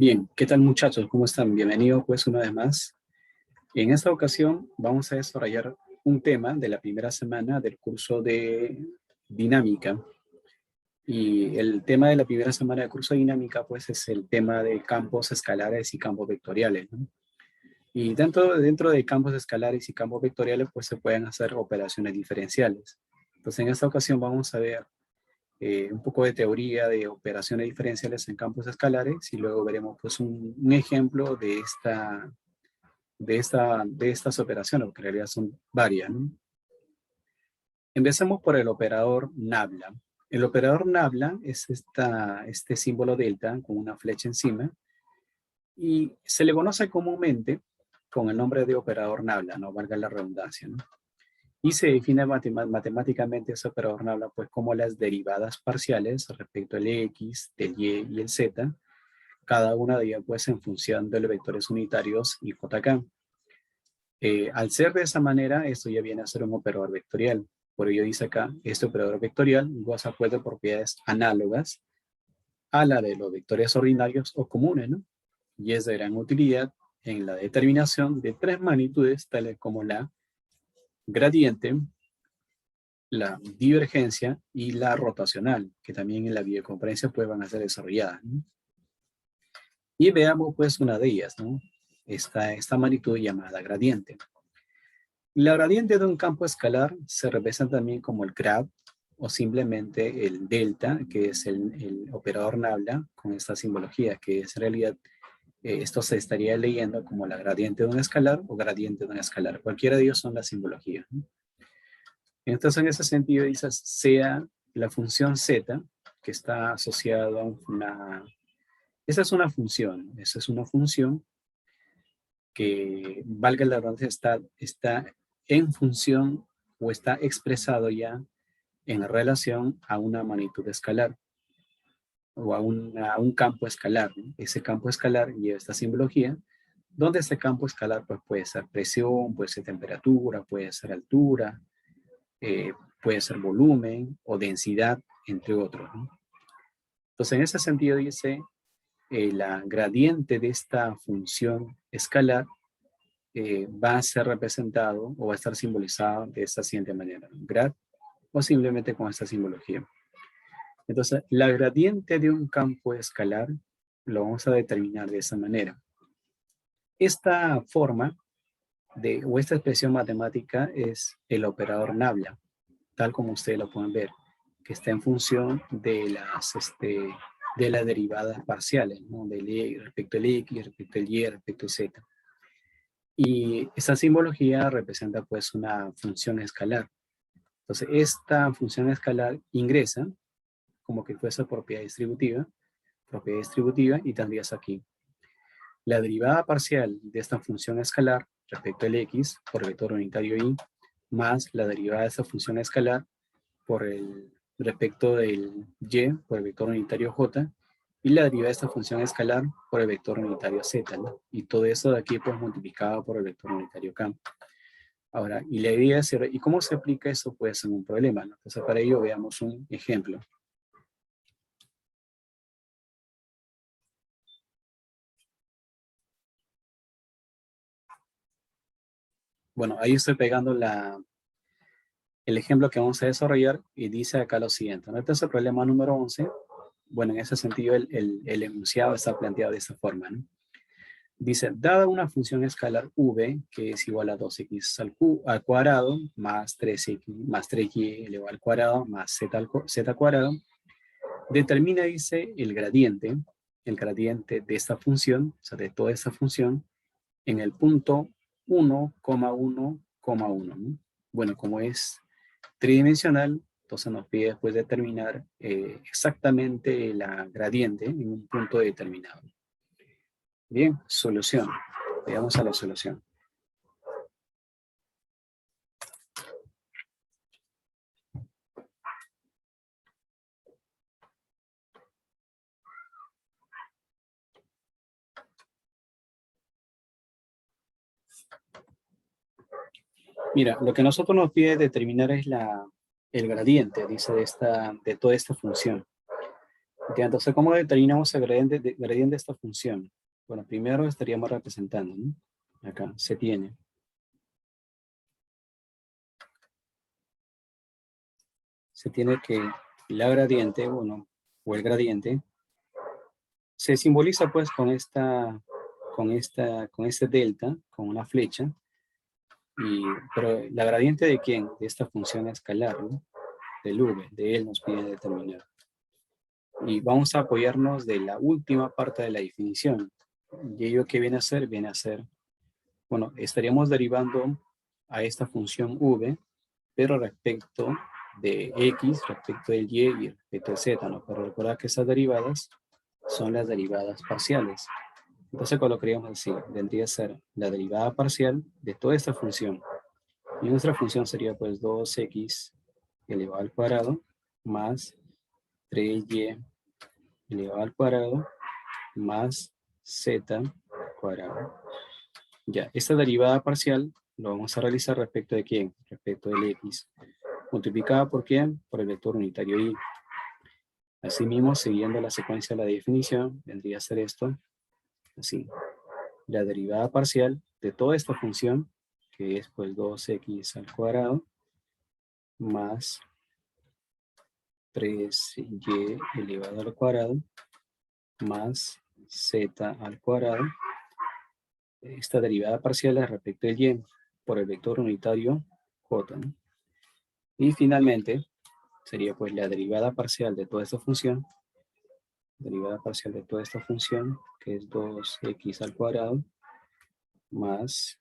Bien, ¿qué tal muchachos? ¿Cómo están? Bienvenidos pues una vez más. En esta ocasión vamos a desarrollar un tema de la primera semana del curso de dinámica. Y el tema de la primera semana del curso de dinámica pues es el tema de campos escalares y campos vectoriales, ¿no? Y dentro de campos escalares y campos vectoriales pues se pueden hacer operaciones diferenciales. Entonces en esta ocasión vamos a ver un poco de teoría de operaciones diferenciales en campos escalares y luego veremos pues un ejemplo de estas operaciones, porque en realidad son varias, ¿no? Empecemos por el operador nabla. El operador nabla es este símbolo delta con una flecha encima y se le conoce comúnmente con el nombre de operador nabla, no valga la redundancia, ¿no? Y se define matemáticamente ese operador nabla pues como las derivadas parciales respecto al x, del y y el z, cada una de ellas pues en función de los vectores unitarios y jk. Al ser de esa manera, esto ya viene a ser un operador vectorial. Por ello dice acá, este operador vectorial goza pues de propiedades análogas a la de los vectores ordinarios o comunes, ¿no? Y es de gran utilidad en la determinación de tres magnitudes, tales como la gradiente, la divergencia y la rotacional, que también en la videoconferencia pues van a ser desarrolladas, ¿no? Y veamos pues una de ellas, ¿no? Esta magnitud llamada gradiente. La gradiente de un campo escalar se representa también como el grad o simplemente el delta, que es el operador nabla con esta simbología, que es en realidad, esto se estaría leyendo como la gradiente de un escalar o gradiente de un escalar. Cualquiera de ellos son las simbologías, ¿no? Entonces, en ese sentido, dices, sea la función z, que está asociada a una... Esa es una función que, valga la redundancia, está en función o está expresado ya en relación a una magnitud escalar o a un campo escalar, ¿no? Ese campo escalar lleva esta simbología, donde ese campo escalar pues, puede ser presión, puede ser temperatura, puede ser altura, eh, puede ser volumen o densidad, entre otros, ¿no? Entonces, en ese sentido dice, la gradiente de esta función escalar va a ser representado o va a estar simbolizado de esta siguiente manera, grad o simplemente con esta simbología. Entonces, la gradiente de un campo escalar lo vamos a determinar de esa manera. Esta forma o esta expresión matemática es el operador nabla, tal como ustedes lo pueden ver, que está en función de las derivadas parciales, ¿no? Del y respecto al x, respecto al y, respecto al z. Y esa simbología representa pues una función escalar. Entonces, esta función escalar ingresa como que fuese propiedad distributiva, y tendrías aquí la derivada parcial de esta función escalar respecto al x por el vector unitario y, más la derivada de esta función escalar respecto del y por el vector unitario j, y la derivada de esta función escalar por el vector unitario z, ¿no? Y todo eso de aquí pues multiplicado por el vector unitario k. Ahora, y la idea es, ¿y cómo se aplica eso? Puede ser un problema, ¿no? Entonces para ello veamos un ejemplo. Bueno, ahí estoy pegando el ejemplo que vamos a desarrollar y dice acá lo siguiente, ¿no? Este es el problema número 11. Bueno, en ese sentido el enunciado está planteado de esta forma, ¿no? Dice, dada una función escalar v que es igual a 2x al cuadrado más 3x más 3y elevado al cuadrado más z cuadrado, determina, dice, el gradiente de esta función, o sea, de toda esta función, en el punto 1,1,1, ¿no? Bueno, como es tridimensional, entonces nos pide después determinar exactamente la gradiente en un punto determinado. Bien, solución. Veamos a la solución. Mira, lo que nosotros nos pide determinar es el gradiente, dice, de toda esta función. Ya, entonces, ¿cómo determinamos el gradiente de esta función? Bueno, primero estaríamos representando, ¿no? Acá se tiene. Se tiene que la gradiente, bueno, o el gradiente, se simboliza pues con este delta, con una flecha, pero la gradiente de quién? De esta función escalar, ¿no? Del v, de él nos pide determinar. Y vamos a apoyarnos de la última parte de la definición. ¿Y ello qué viene a ser? Viene a ser, bueno, estaríamos derivando a esta función v, pero respecto de x, respecto del y y respecto del z, ¿no? Pero recordar que esas derivadas son las derivadas parciales. Entonces colocaríamos así, vendría a ser la derivada parcial de toda esta función. Y nuestra función sería pues 2x elevado al cuadrado más 3y elevado al cuadrado más z cuadrado. Ya, esta derivada parcial lo vamos a realizar respecto de quién? Respecto del x. Multiplicada por quién? Por el vector unitario y. Asimismo, siguiendo la secuencia de la definición, vendría a ser esto, así. La derivada parcial de toda esta función, que es pues 2x al cuadrado, más 3y elevado al cuadrado, más z al cuadrado. Esta derivada parcial es respecto del y por el vector unitario j, ¿no? Y finalmente, sería pues la derivada parcial de toda esta función, que es 2x al cuadrado, más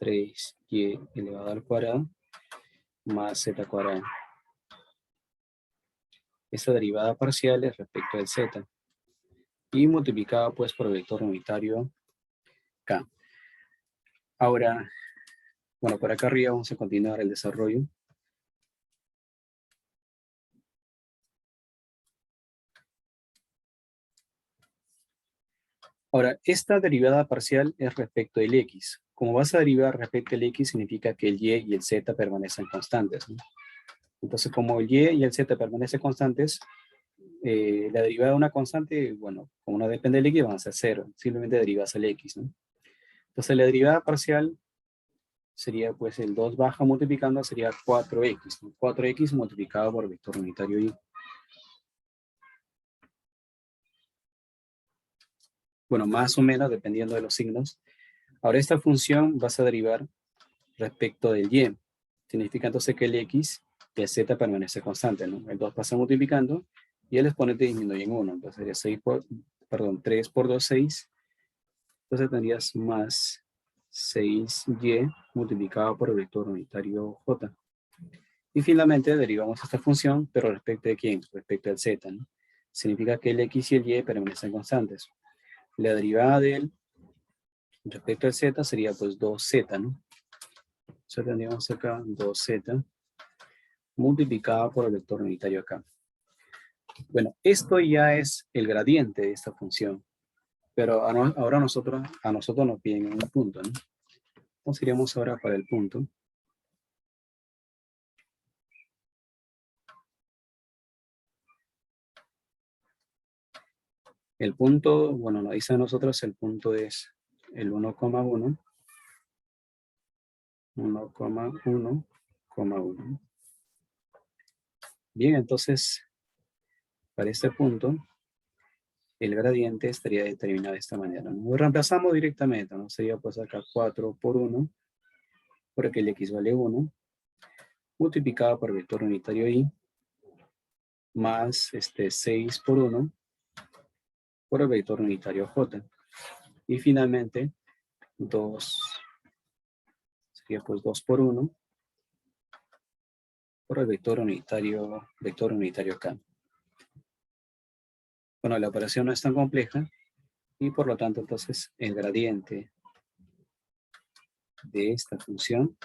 3y elevado al cuadrado, más z cuadrado. Esta derivada parcial es respecto del z. Y multiplicada pues por el vector unitario k. Ahora, bueno, por acá arriba vamos a continuar el desarrollo. Ahora, esta derivada parcial es respecto del x. Como vas a derivar respecto del x, significa que el y y el z permanecen constantes, ¿no? Entonces, como el y y el z permanecen constantes, la derivada de una constante, bueno, como no depende del x, van a ser 0. Simplemente derivas el x, ¿no? Entonces, la derivada parcial sería, pues, el 2 baja multiplicando, sería 4x, ¿no? 4x multiplicado por el vector unitario y. Bueno, más o menos, dependiendo de los signos. Ahora, esta función vas a derivar respecto del y. Significa entonces que el x y el z permanece constante, ¿no? El 2 pasa multiplicando y el exponente disminuye en 1. Entonces sería 3 por 2, 6. Entonces tendrías más 6y multiplicado por el vector unitario j. Y finalmente derivamos esta función, pero respecto de quién? Respecto al z, ¿no? Significa que el x y el y permanecen constantes. La derivada del respecto al z sería pues 2z, ¿no? Entonces tendríamos acá 2z multiplicado por el vector unitario acá. Bueno, esto ya es el gradiente de esta función, pero ahora a nosotros nos piden un punto, ¿no? Entonces iríamos ahora para el punto. El punto, bueno, nos dice a nosotros el punto es el 1,1, 1,1,1. Bien, entonces, para este punto, el gradiente estaría determinado de esta manera, ¿no? Lo reemplazamos directamente, ¿no? Sería pues acá 4 por 1, porque el x vale 1, multiplicado por el vector unitario y, más 6 por 1, por el vector unitario j. Y finalmente, 2, sería pues 2 por 1, por el vector unitario k. Bueno, la operación no es tan compleja y por lo tanto entonces el gradiente de esta función,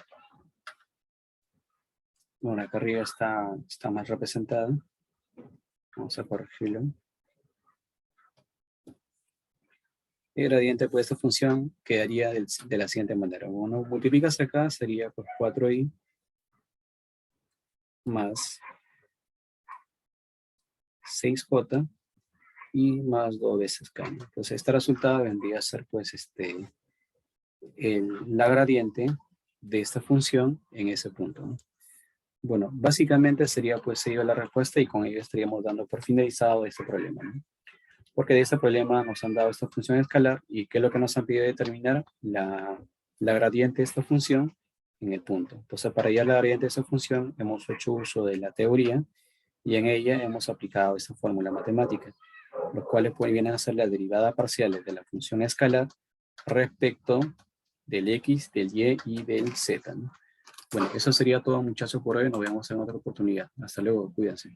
bueno, acá arriba está más representada. Vamos a corregirlo. El gradiente pues, de esta función quedaría de la siguiente manera. Uno multiplicas acá, sería por 4i más 6j y más 2 veces K. Entonces este resultado vendría a ser pues la gradiente de esta función en ese punto, ¿no? Bueno, básicamente sería pues ello la respuesta y con ello estaríamos dando por finalizado este problema, ¿no? Porque de este problema nos han dado esta función escalar y ¿qué es lo que nos han pedido determinar? La gradiente de esta función en el punto. Entonces, para hallar la gradiente de esta función hemos hecho uso de la teoría y en ella hemos aplicado esta fórmula matemática, los cuales vienen a ser las derivadas parciales de la función escalar respecto del x, del y y del z, ¿no? Bueno, eso sería todo, muchachos, por hoy. Nos vemos en otra oportunidad. Hasta luego, cuídense.